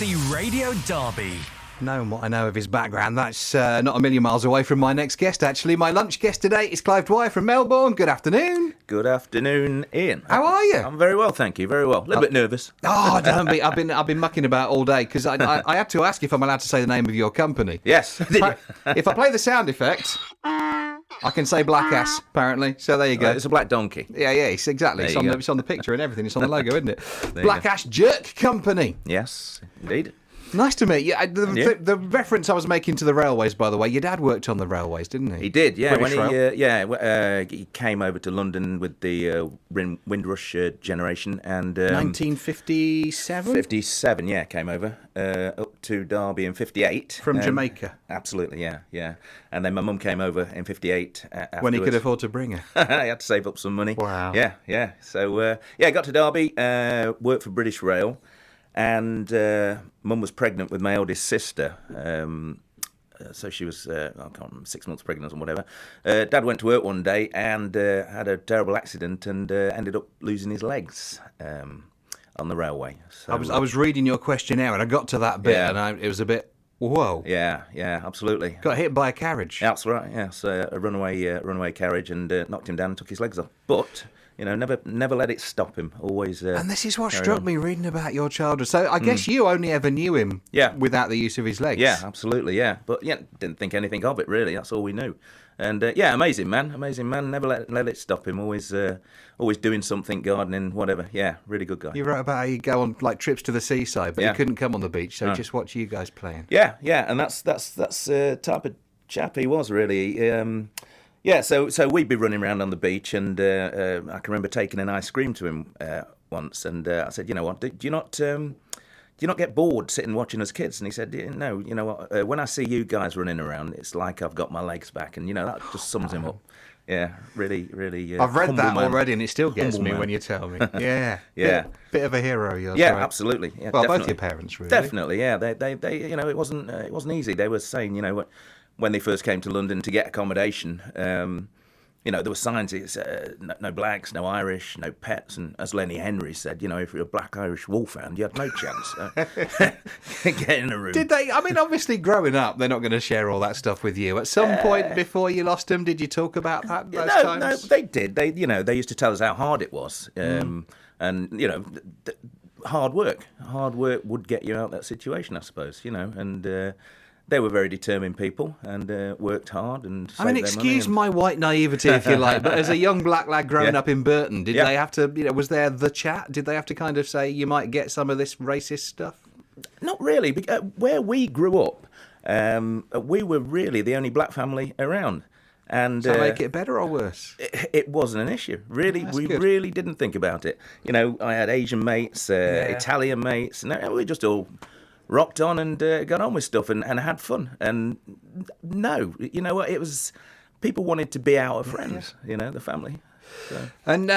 BBC Radio Derby. Knowing what I know of his background, that's not a million miles away from my next guest, actually. My lunch guest today is Clive from Melbourne. Good afternoon. Good afternoon, Ian. How are you? I'm very well, thank you. Very well. A little bit nervous. Oh, don't be. I've been mucking about all day because I had to ask if I'm allowed to say the name of your company. Yes. If I play the sound effect, I can say black ass, apparently. So there you go. It's a black donkey. Yeah, it's exactly. It's on the picture and everything. It's on the logo, isn't it? Black Ash Jerk Company. Yes, indeed. Nice to meet you. The reference I was making to the railways, by the way, your dad worked on the railways, didn't he? He did, yeah. British He came over to London with the Windrush generation, and 1957. 57, yeah, came over up to Derby in 58 from Jamaica. Absolutely, yeah. And then my mum came over in 58. When he could afford to bring her. I had to save up some money. Wow. Yeah. So got to Derby, worked for British Rail. And Mum was pregnant with my eldest sister, so she was, I can't remember, 6 months pregnant or whatever. Dad went to work one day and had a terrible accident and ended up losing his legs on the railway. So, I was reading your questionnaire and I got to that bit and it was a bit, whoa. Yeah, absolutely. Got hit by a carriage. That's right, yeah. So a runaway carriage and knocked him down and took his legs off. But... never let it stop him. Always. And this is what struck me reading about your childhood. So I guess you only ever knew him without the use of his legs. Yeah, absolutely, yeah. But didn't think anything of it really. That's all we knew. And amazing man. Never let it stop him. Always doing something, gardening, whatever. Yeah, really good guy. You wrote about how you go on like trips to the seaside, but you couldn't come on the beach, so just watch you guys playing. Yeah, and that's the type of chap he was really. So we'd be running around on the beach, and I can remember taking an ice cream to him once, and I said, you know what, do you not get bored sitting watching us kids? And he said, no, you know what, when I see you guys running around, it's like I've got my legs back, and that just sums him up. Yeah, really. I've read that already, and it still gets me when you tell me. Yeah. Bit of a hero, yours. Yeah, right? Absolutely. Yeah, well, definitely. both your parents, really. Definitely. Yeah, they it wasn't easy. They were saying, when they first came to London to get accommodation, there were signs, it's, no blacks, no Irish, no pets, and as Lenny Henry said, if you're a black Irish wolfhound, you had no chance get in a room. Did they? I mean, obviously, growing up, they're not going to share all that stuff with you. At some point before you lost them, did you talk about that? Those times? No, they did. They used to tell us how hard it was, and hard work would get you out of that situation, I suppose, and. They were very determined people and worked hard and saved excuse my white naivety if you like, but as a young black lad growing up in Burton, did they have to, was there the chat? Did they have to kind of say, you might get some of this racist stuff? Not really. Where we grew up, we were really the only black family around. And does that make it better or worse? It wasn't an issue. Really, we good. Really didn't think about it. I had Asian mates, Italian mates, and we just all... rocked on and got on with stuff and had fun. And no, you know what? It was people wanted to be our friends, the family. So. And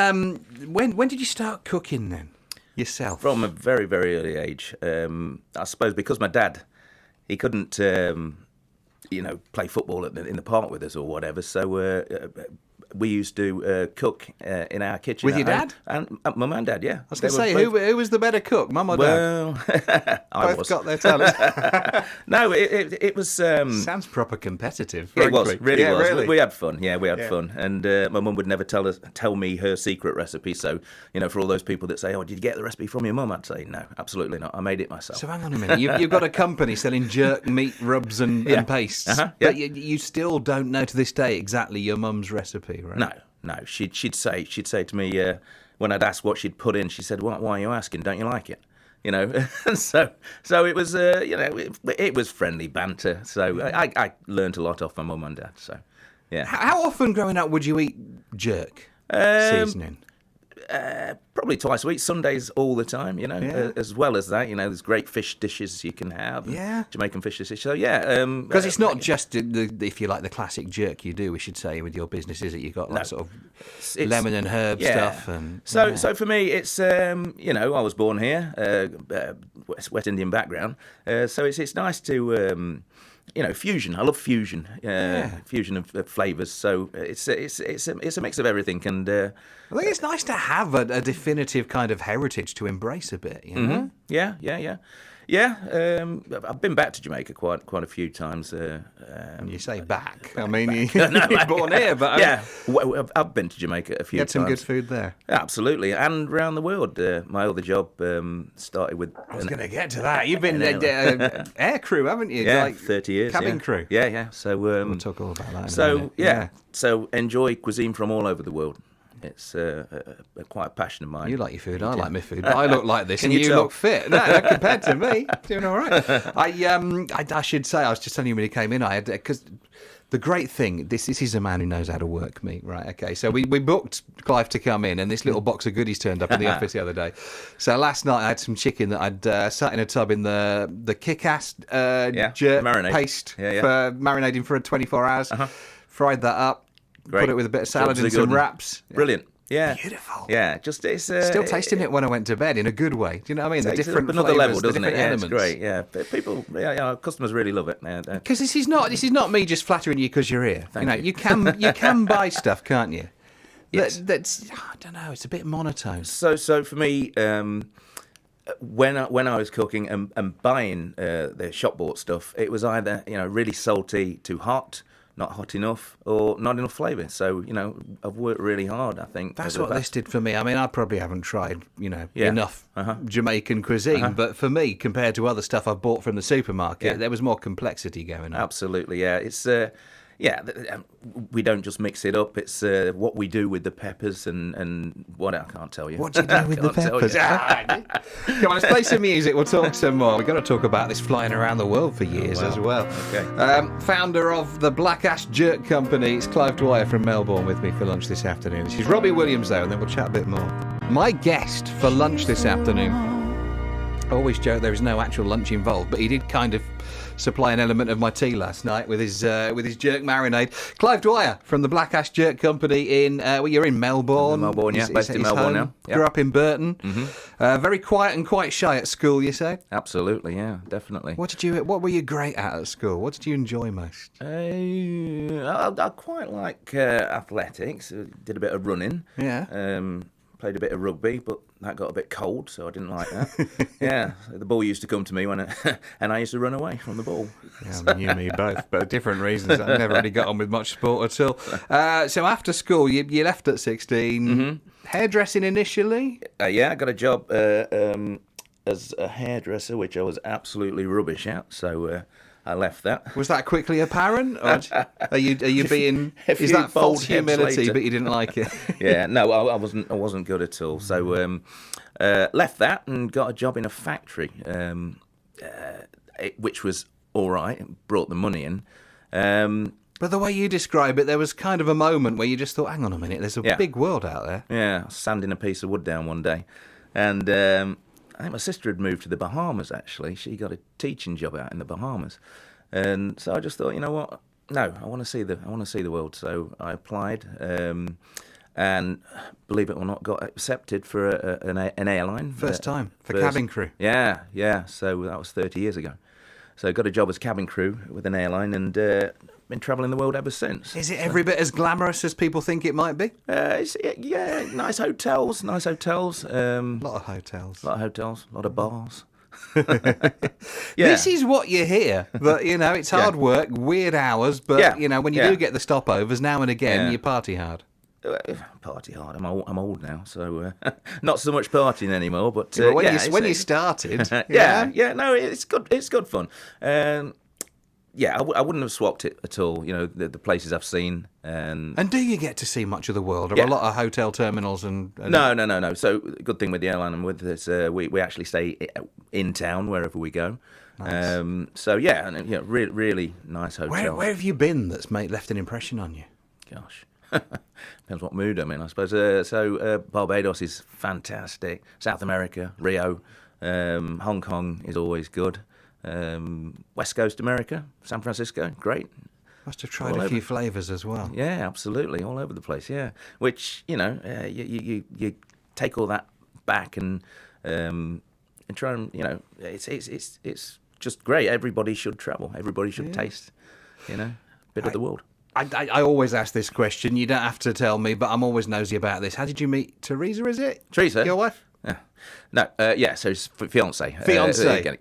when did you start cooking then yourself? From a very, very early age. I suppose because my dad, he couldn't, play football in the park with us or whatever. So we used to cook in our kitchen. With your dad? And Mum and Dad, yeah. I was going to say, who was the better cook, Mum or Dad? Well, I both got their talent. No, it was... sounds proper competitive, It was, really was. Really. We had fun, we had fun. And my mum would never tell me her secret recipe. So, for all those people that say, oh, did you get the recipe from your mum? I'd say, no, absolutely not. I made it myself. So hang on a minute. You've got a company selling jerk meat rubs and pastes. But you still don't know to this day exactly your mum's recipe, right? No. She'd say to me when I'd ask what she'd put in, she said, "Why are you asking? Don't you like it?" And so it was it was friendly banter. So I learned a lot off my mum and dad. So yeah. How often growing up would you eat jerk seasoning? Probably twice a week, Sundays all the time, as well as that, there's great fish dishes you can have, Jamaican fish dishes, so because it's not just, if you like, the classic jerk you do, we should say, with your business, is it? You've got sort of lemon and herb stuff. And So for me, it's, I was born here, West Indian background, so it's nice to... fusion. I love fusion. Fusion of flavours. So it's a mix of everything. And I think it's nice to have a definitive kind of heritage to embrace a bit. You know? Mm-hmm. Yeah. Yeah, I've been back to Jamaica quite a few times. When you say back, I mean you're born here, but I've been to Jamaica a few had times. some good food there. Absolutely, and around the world. My other job started with. I was going to get to that. You've been air crew, haven't you? Yeah, like 30 years. Cabin crew. Yeah. So we'll talk all about that. So enjoy cuisine from all over the world. It's quite a passion of mine. You like your food, I like my food, but I look like this, and you you tell? look fit. No, compared to me, doing all right. I should say, I was just telling you when he came in, I had because the great thing, this is a man who knows how to work meat, right? Okay, so we booked Clive to come in, and this little box of goodies turned up in the office the other day. So last night I had some chicken that I'd sat in a tub in the Kick-Ass jerk marinade paste for marinating for 24 hours. Fried that up. Great. Put it with a bit of salad and some wraps. Brilliant. Yeah. Beautiful. Yeah. Just it's still tasting it when I went to bed in a good way. Do you know what I mean? The different another flavours, level, doesn't it? Yeah, elements. it's great. Yeah. People, our customers really love it. Because this is not me just flattering you because you're here. Thank you. You can buy stuff, can't you? Yes. That's I don't know. It's a bit monotone. So for me, when I was cooking and buying the shop bought stuff, it was either really salty, too hot, not hot enough, or not enough flavour. So I've worked really hard. I think that's what this did for me. I mean, I probably haven't tried enough Jamaican cuisine, but for me, compared to other stuff I've bought from the supermarket, there was more complexity going on. Absolutely, yeah. It's we don't just mix it up. It's what we do with the peppers and what I can't tell you. What do you do with the peppers? Come on, let's play some music. We'll talk some more. We've got to talk about this flying around the world for years as well. Okay. Founder of the Black Ash Jerk Company, it's Clive Dwyer from Melbourne with me for lunch this afternoon. She's Robbie Williams though, and then we'll chat a bit more. My guest for lunch this afternoon. I always joke there is no actual lunch involved, but he did kind of supply an element of my tea last night with his jerk marinade. Clive Dwyer from the Black Ash Jerk Company in you're in Melbourne. Melbourne, yeah, based in Melbourne now. Yep. Grew up in Burton. Mm-hmm. Very quiet and quite shy at school, you say? Absolutely, yeah, definitely. What were you great at school? What did you enjoy most? I quite like athletics. Did a bit of running. Yeah. Played a bit of rugby, but that got a bit cold, so I didn't like that. Yeah, the ball used to come to me and I used to run away from the ball. Yeah, I mean, you and me both, but different reasons. I never really got on with much sport at all. So after school, you left at 16. Mm-hmm. Hairdressing initially? Yeah, I got a job as a hairdresser, which I was absolutely rubbish at. So I left that. Was that quickly apparent? Or are you being? Is that false humility? But you didn't like it? Yeah, no, I wasn't good at all. So left that and got a job in a factory, which was all right. It brought the money in. But the way you describe it, there was kind of a moment where you just thought, "Hang on a minute, there's a big world out there." Yeah, I was sanding a piece of wood down one day, and I think my sister had moved to the Bahamas, actually. She got a teaching job out in the Bahamas. And so I just thought, you know what? No, I want to see the world. So I applied and, believe it or not, got accepted for an airline. First time, for cabin crew. Yeah. So that was 30 years ago. So I got a job as cabin crew with an airline and been travelling the world ever since. Is it every bit as glamorous as people think it might be? Yeah, nice hotels. A lot of hotels. A lot of bars. This is what you hear, but it's hard work, weird hours, but when you do get the stopovers now and again, you party hard. Party hard. I'm old now, so not so much partying anymore. But when you started, no, it's good. It's good fun. I wouldn't have swapped it at all. The places I've seen. And do you get to see much of the world? Or a lot of hotel terminals and... No. So good thing with the airline I'm with is we actually stay in town wherever we go. Nice. Really nice hotels. Where have you been that's left an impression on you? Gosh. Depends what mood I'm in, I suppose. Barbados is fantastic. South America, Rio, Hong Kong is always good. West Coast America, San Francisco, great. Must have tried a few flavours as well. Yeah, absolutely, all over the place. Yeah, which you take all that back and try and it's just great. Everybody should travel. Everybody should taste, a bit of the world. I always ask this question. You don't have to tell me, but I'm always nosy about this. How did you meet Teresa, is it? Teresa? Your wife? Yeah. No, so it's fiance. Fiance.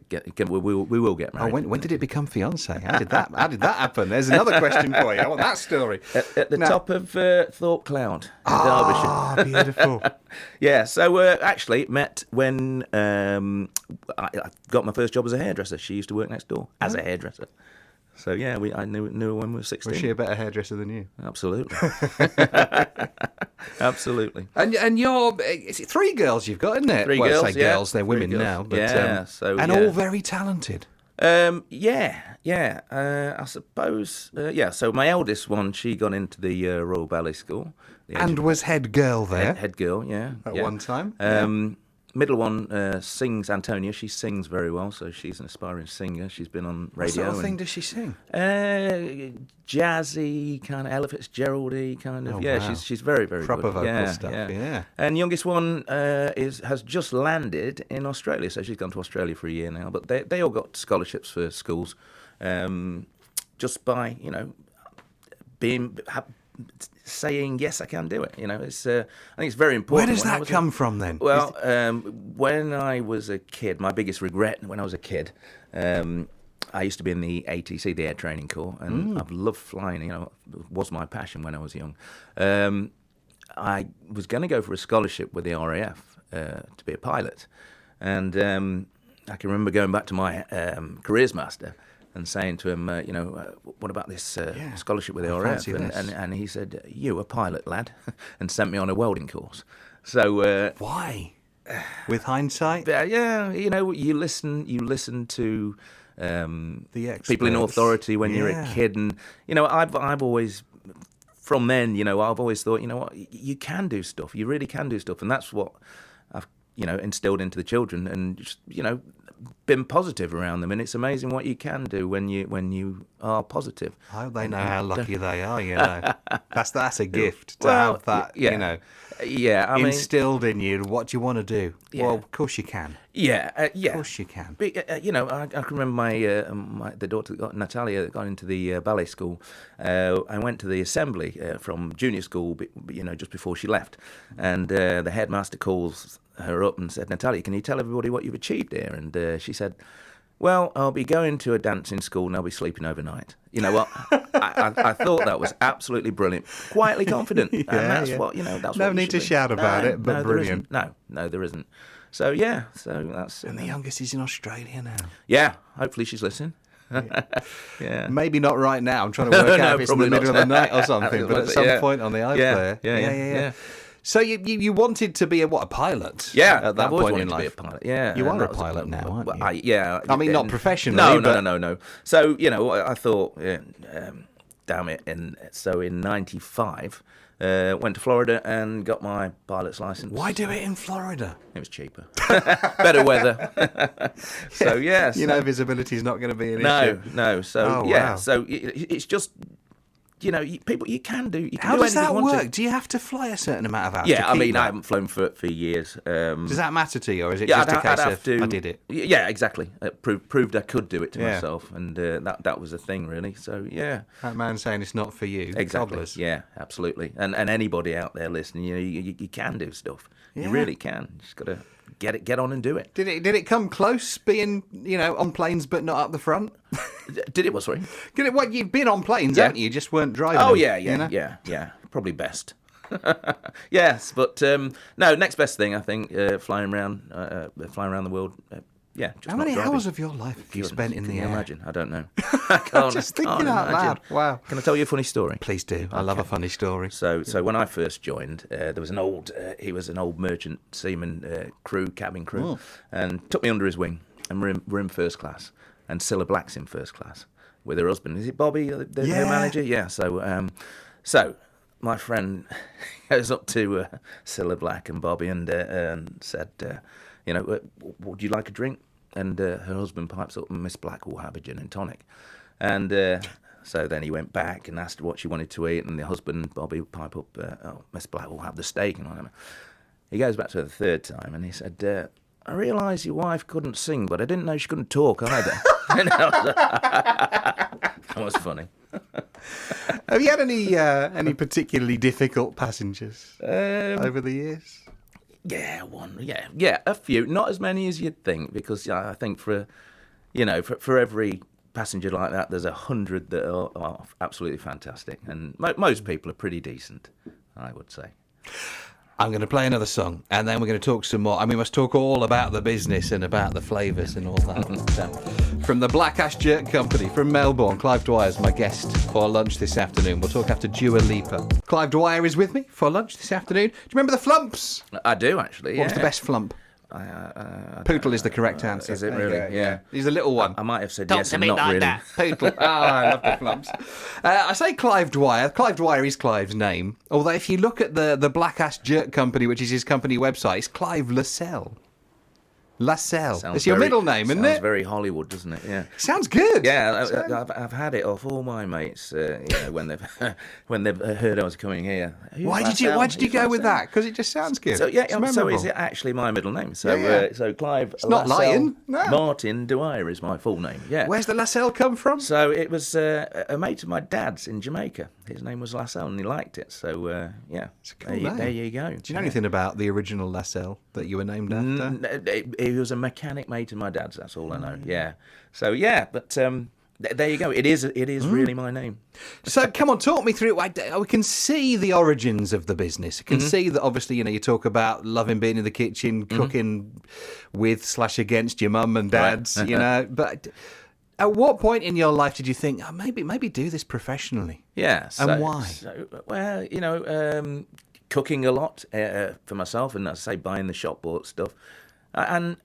We will get married. When did it become fiance? How did that happen? There's another question for you. I want that story. At the top of Thorpe Cloud in Derbyshire. Ah, beautiful. Yeah, so actually met when I got my first job as a hairdresser. She used to work next door as a hairdresser. So yeah, I knew her when we were 16. Was she a better hairdresser than you? Absolutely. Absolutely. And you're, is it 3 girls you've got, isn't it? Three well, girls, I say yeah. girls, they're women now. But, all very talented. I suppose. So my eldest one, she got into the Royal Ballet School. And was head girl there. Head girl, yeah. At one time. Middle one sings, Antonia. She sings very well, so she's an aspiring singer. She's been on radio. What sort of thing does she sing? Jazzy, kind of Ella Fitzgerald-y, kind of. Oh, yeah, wow. she's very, very proper good. vocal stuff. Yeah. And youngest one has just landed in Australia, so she's gone to Australia for a year now. But they all got scholarships for schools, just by saying yes, I can do it. It's I think it's very important. Where does that come from then? Well, when I was a kid, my biggest regret when I was a kid, I used to be in the ATC, the Air Training Corps, and I've loved flying. It was my passion when I was young. I was going to go for a scholarship with the RAF to be a pilot, and I can remember going back to my careers master and saying to him, what about this scholarship with the RAF? And he said, "You a pilot, lad," and sent me on a welding course. So why? With hindsight, you listen to the experts. People in authority when you're a kid, and I've always. From then, I've always thought, you can do stuff. You really can do stuff, and that's what I've, instilled into the children, and just, been positive around them. And it's amazing what you can do when you are positive. I hope they know how lucky they are. That's a gift to have that. Instilled in you. What do you want to do? Yeah. Well, of course you can. Of course you can. But, I can remember the daughter that got Natalia that got into the ballet school. I went to the assembly from junior school, just before she left, and the headmaster calls her up and said, "Natalia, can you tell everybody what you've achieved here?" And she said, "Well, I'll be going to a dancing school and I'll be sleeping overnight." You know what? I thought that was absolutely brilliant. Quietly confident, and that's what That's no what need to shout about it, but brilliant. No, there isn't. So that's. And the youngest is in Australia now. Yeah, hopefully she's listening. Yeah. Maybe not right now. I'm trying to work out if it's in the middle of the night or something, but at some point on the iPlayer. Yeah. So you wanted to be a pilot? Yeah, at that I've always point wanted in to life. be a pilot. Yeah, you are a pilot now, aren't you? I mean, not professionally. No. So I thought, damn it, and so in '95. Went to Florida and got my pilot's license. Why do it in Florida? It was cheaper. Better weather. So, yes. Visibility is not going to be an issue. No. So, wow. So it's just, people, you can do. How does that work? Do you have to fly a certain amount of hours? Yeah, I haven't flown for years. Does that matter to you, or is it just a case of I did it? Yeah, exactly. Proved I could do it to myself, and that was the thing, really. So, yeah. That man saying it's not for you. Exactly. Cobblers. Yeah, absolutely. And anybody out there listening, you can do stuff. Yeah. You really can. You just got to get on and do it. Did it come close being, on planes but not up the front? Did it? What, sorry? You've been on planes, haven't you? You just weren't driving Oh, them, yeah. Probably best. Yes, but no, next best thing, I think, flying around the world. Just how many hours of your life have you spent in the air? Imagine? I don't know. I can't. Just thinking out loud. Wow. Can I tell you a funny story? Please do. I love a funny story. So when I first joined, there was he was an old merchant seaman cabin crew, and took me under his wing, and we're in first class, and Cilla Black's in first class with her husband. Is it Bobby, the manager? Yeah. So my friend goes up to Cilla Black and Bobby and said, would you like a drink? And her husband pipes up, Miss Black will have a gin and tonic. And so then he went back and asked what she wanted to eat, and the husband, Bobby, would pipe up, Miss Black will have the steak. And whatever. He goes back to her the third time, and he said, I realise your wife couldn't sing, but I didn't know she couldn't talk either. That was funny. Have you had any particularly difficult passengers over the years? Yeah, one. Yeah, a few. Not as many as you'd think, because I think for every passenger like that, there's 100 that are absolutely fantastic, and most people are pretty decent, I would say. I'm going to play another song, and then we're going to talk some more. And we must talk all about the business and about the flavours and all that. From the Black Ash Jerk Company from Melbourne, Clive Dwyer is my guest for lunch this afternoon. We'll talk after Dua Lipa. Clive Dwyer is with me for lunch this afternoon. Do you remember the flumps? I do, actually. What was the best flump? Poodle is the correct answer. Is it really? Yeah. He's a little one. I might have said Talk yes to and me not like really. that. Poodle. Oh, I love the flumps. I say Clive Dwyer. Clive Dwyer is Clive's name. Although if you look at the Black Ash Jerk Company, which is his company website, it's Clive Lacelle. Lacelle. It's your middle name, isn't it? Sounds very Hollywood, doesn't it? Yeah. Sounds good. Yeah, I've had it off all my mates when they've heard I was coming here. Why did you go with that? Because it just sounds good. So It's so is it actually my middle name? So so Clive. It's not lying. No. Martin Dwyer is my full name. Yeah. Where's the Lacelle come from? So it was a mate of my dad's in Jamaica. His name was Lacelle, and he liked it. So It's a cool name. there you go. Do you know anything about the original Lacelle that you were named after? He was a mechanic mate of my dad's. That's all I know. Yeah. So but there you go. It is really my name. So come on, talk me through it. We can see the origins of the business. I can see that obviously, you talk about loving being in the kitchen, cooking with/against your mum and dad's, but at what point in your life did you think, maybe do this professionally? Yeah. And why? Cooking a lot for myself, and as I say, buying the shop bought stuff. And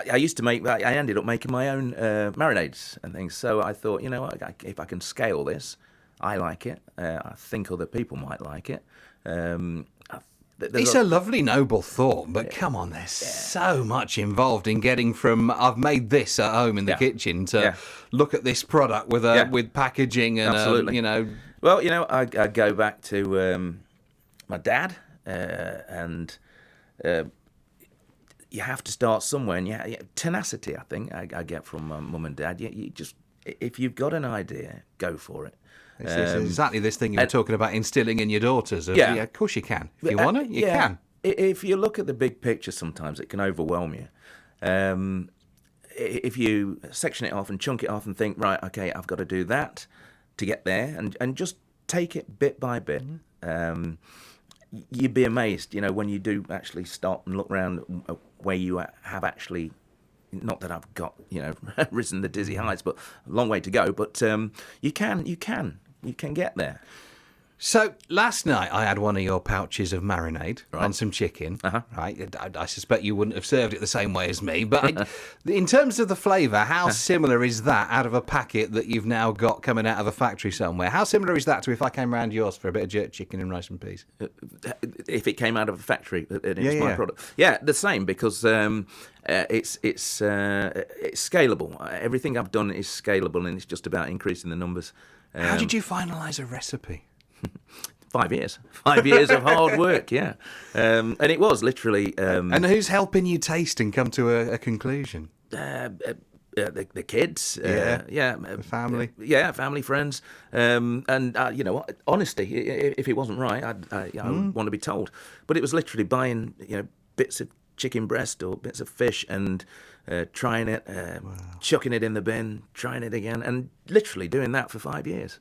I used to I ended up making my own marinades and things. So I thought, if I can scale this, I like it. I think other people might like it. It's a lovely, noble thought, but come on, there's so much involved in getting from I've made this at home in the kitchen to look at this product with packaging and absolutely. Well, I go back to my dad and. You have to start somewhere, and tenacity. I think I get from my mum and dad. You just, if you've got an idea, go for it. It's exactly this thing you were talking about instilling in your daughters. Of course you can. If you want it, you can. If you look at the big picture, sometimes it can overwhelm you. If you section it off and chunk it off and think, right, okay, I've got to do that to get there, and just take it bit by bit. You'd be amazed, when you do actually stop and look around where you have actually, not that I've got, risen the dizzy heights, but a long way to go. But you can get there. So last night I had one of your pouches of marinade and some chicken. Right, I suspect you wouldn't have served it the same way as me. But in terms of the flavour, how similar is that out of a packet that you've now got coming out of a factory somewhere? How similar is that to if I came round yours for a bit of jerk chicken and rice and peas? If it came out of a factory, it's my product. Yeah, the same, because it's scalable. Everything I've done is scalable, and it's just about increasing the numbers. How did you finalise a recipe? 5 years. 5 years of hard work, yeah. And it was literally... and who's helping you taste and come to a conclusion? The kids, the family. Family, friends. And, honesty, if it wasn't right, I want to be told. But it was literally buying, bits of chicken breast or bits of fish and trying it, chucking it in the bin, trying it again, and literally doing that for 5 years.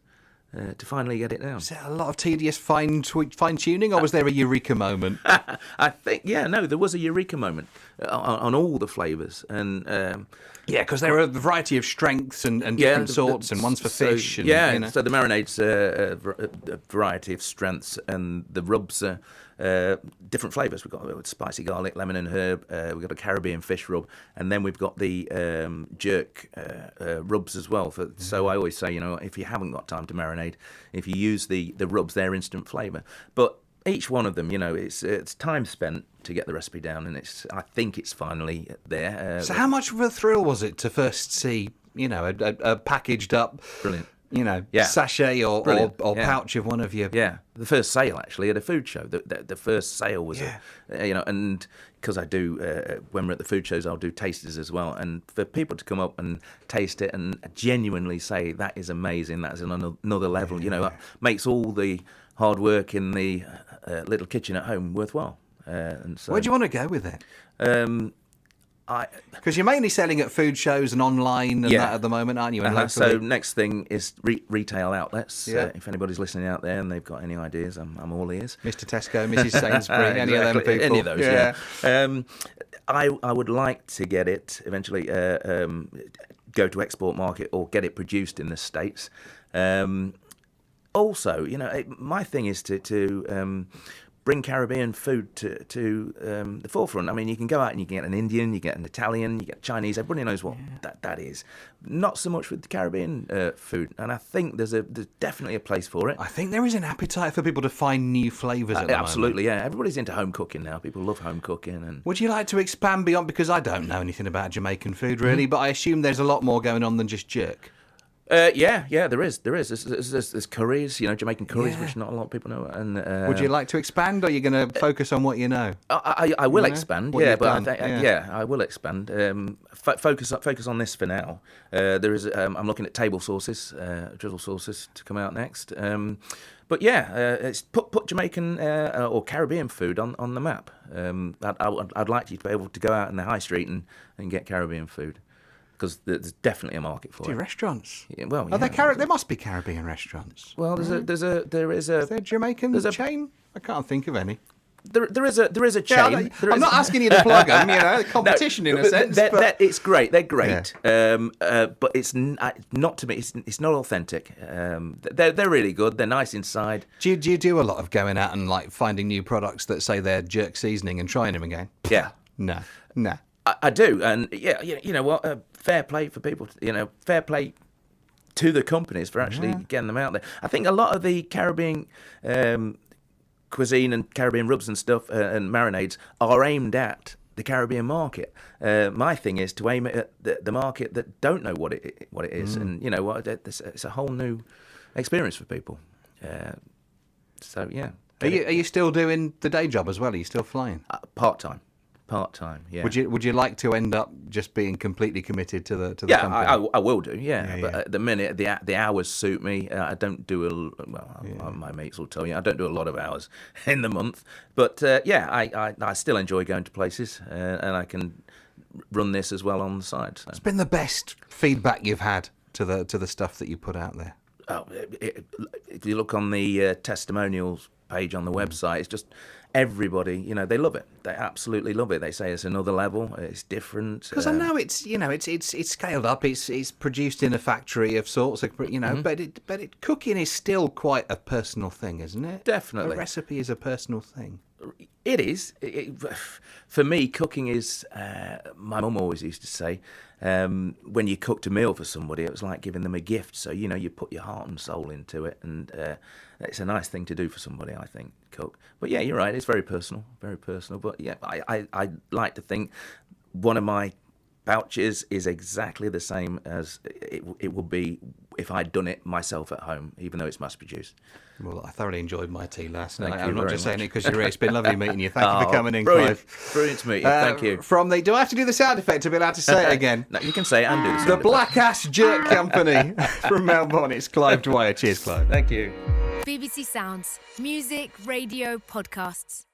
To finally get it down. Is there a lot of tedious fine-tuning, or was there a eureka moment? I think, there was a eureka moment on all the flavours. And because there are a variety of strengths and different sorts, and one's for fish. And, so the marinade's a variety of strengths, and the rubs are different flavours. We've got spicy garlic, lemon and herb. We've got a Caribbean fish rub, and then we've got the jerk rubs as well. So I always say, if you haven't got time to marinate, if you use the rubs, they're instant flavour. But each one of them, it's time spent to get the recipe down, and I think it's finally there. So how much of a thrill was it to first see, a packaged up, brilliant, sachet or pouch of one of your... Yeah, the first sale, actually, at a food show. The first sale was, and because I do, when we're at the food shows, I'll do tasters as well. And for people to come up and taste it and genuinely say, that is amazing, that is another level, that makes all the hard work in the little kitchen at home worthwhile. And so, Where do you want to go with it? I Because you're mainly selling at food shows and online and that at the moment, aren't you? And so locally? next thing is retail outlets. Yeah. If anybody's listening out there and they've got any ideas, I'm all ears. Mr. Tesco, Mrs. Sainsbury, any of them Exactly. people. Any of those, yeah. I would like to get it eventually, go to export market or get it produced in the States. Also, my thing is to bring Caribbean food to the forefront. I mean, you can go out and you can get an Indian, you get an Italian, you get Chinese. Everybody knows what that is. Not so much with the Caribbean food, and I think there's definitely a place for it. I think there is an appetite for people to find new flavours at the moment. Absolutely, yeah. Everybody's into home cooking now. People love home cooking. And Would you like to expand beyond? Because I don't know anything about Jamaican food really, but I assume there's a lot more going on than just jerk. Yeah, there is. There's curries, Jamaican curries, which not a lot of people know. And Would you like to expand, or are you going to focus on what you know? I will expand. What Yeah, you've but done, I will expand. Focus on this for now. There is. I'm looking at table sauces, drizzle sauces to come out next. But yeah, it's put Jamaican or Caribbean food on the map. I'd like you to be able to go out in the high street and get Caribbean food. Because there's definitely a market for it. Restaurants? Yeah, well, Are there there must be Caribbean restaurants. Well, there is a. Is there a Jamaican chain? I can't think of any. There is a chain. I'm not asking you to plug them. Competition in a sense. It's great. They're great. Yeah. But it's not to me. It's not authentic. They're really good. They're nice inside. Do you do a lot of going out and like finding new products that say they're jerk seasoning and trying them again? Yeah. No. I do, and yeah, you know what? Fair play for people. Fair play to the companies for actually getting them out there. I think a lot of the Caribbean cuisine and Caribbean rubs and stuff and marinades are aimed at the Caribbean market. My thing is to aim it at the market that don't know what it is, and it's a whole new experience for people. So yeah. Are you still doing the day job as well? Are you still flying? Part time, yeah. Would you like to end up just being completely committed to the company? I will do, but at the minute the hours suit me. I don't do my mates will tell you I don't do a lot of hours in the month, but I still enjoy going to places, and I can run this as well on the side. So. What's been the best feedback you've had to the stuff that you put out there? Oh, if you look on the testimonials page on the website, it's just everybody, they love it. They absolutely love it. They say it's another level. It's different. Because I know it's scaled up. It's produced in a factory of sorts. But cooking is still quite a personal thing, isn't it? Definitely, a recipe is a personal thing. It is. For me, cooking is. My mum always used to say, when you cooked a meal for somebody, it was like giving them a gift. So you put your heart and soul into it, and it's a nice thing to do for somebody, I think. Cook. But yeah, you're right. It's very personal. But yeah, I like to think one of my pouches is exactly the same as it would be if I'd done it myself at home, even though it's mass produced. Well, I thoroughly enjoyed my tea last night. Thank you I'm not very just saying much. it because you're here. It's been lovely meeting you. Thank you for coming in, brilliant. Clive. Brilliant to meet you. Thank you. Do I have to do the sound effect to be allowed to say it again? No, you can say it and do the sound The effect. Black Ash Jerk Company from Melbourne. It's Clive Dwyer. Cheers, Clive. Thank you. BBC Sounds. Music, radio, podcasts.